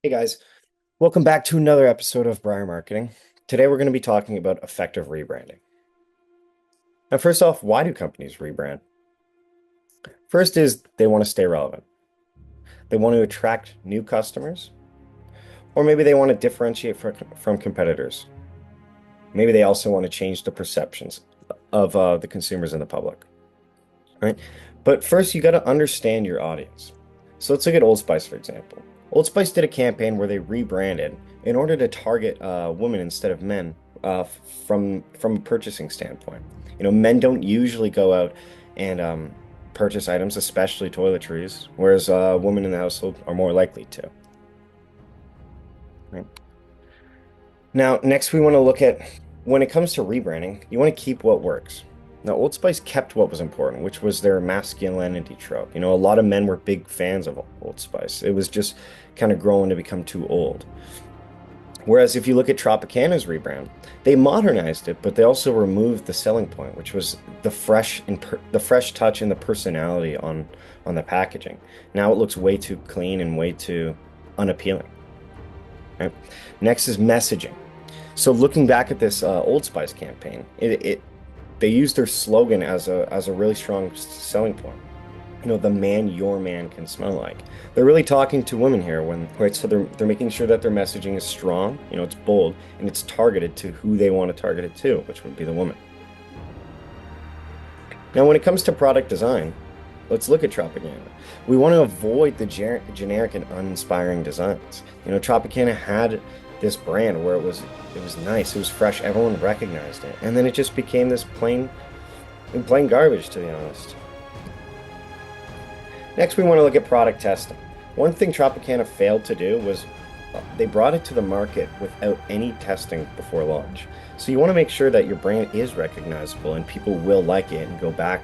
Hey guys, welcome back to another episode of Briar Marketing. Today we're going to be talking about effective rebranding. Now, first off, why do companies rebrand? First is they want to stay relevant. They want to attract new customers, or maybe they want to differentiate from competitors. Maybe they also want to change the perceptions of the consumers and the public, right? But first, you got to understand your audience. So let's look at Old Spice, for example. Old Spice did a campaign where they rebranded in order to target women instead of men from a purchasing standpoint. Men don't usually go out and purchase items, especially toiletries, whereas women in the household are more likely to. Right? Now, next we want to look at when it comes to rebranding, you want to keep what works. Now, Old Spice kept what was important, which was their masculinity trope. A lot of men were big fans of Old Spice. It was just kind of growing to become too old. Whereas if you look at Tropicana's rebrand, they modernized it, but they also removed the selling point, which was the fresh touch and the personality on the packaging. Now it looks way too clean and way too unappealing. Right? Next is messaging. So looking back at this Old Spice campaign, they used their slogan as a really strong selling point. The man your man can smell like. They're really talking to women here right? So they're making sure that their messaging is strong, it's bold, and it's targeted to who they want to target it to, which would be the woman. Now, when it comes to product design, let's look at Tropicana. We want to avoid the generic and uninspiring designs. Tropicana had this brand where it was nice, it was fresh, everyone recognized it, and then it just became this plain garbage, to be honest. Next, we want to look at product testing. One thing Tropicana failed to do was they brought it to the market without any testing before launch. So you want to make sure that your brand is recognizable and people will like it and go back.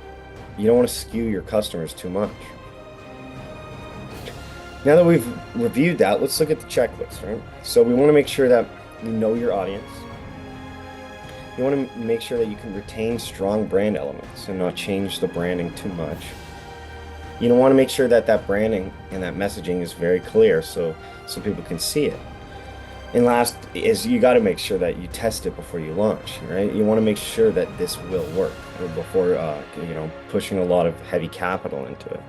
You don't want to skew your customers too much. Now that we've reviewed that, let's look at the checklist, right? So we want to make sure that you know your audience. You want to make sure that you can retain strong brand elements and not change the branding too much. You want to make sure that that branding and that messaging is very clear so people can see it. And last is you got to make sure that you test it before you launch, right? You want to make sure that this will work before pushing a lot of heavy capital into it.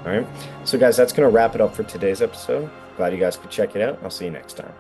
All right. So guys, that's going to wrap it up for today's episode. Glad you guys could check it out. I'll see you next time.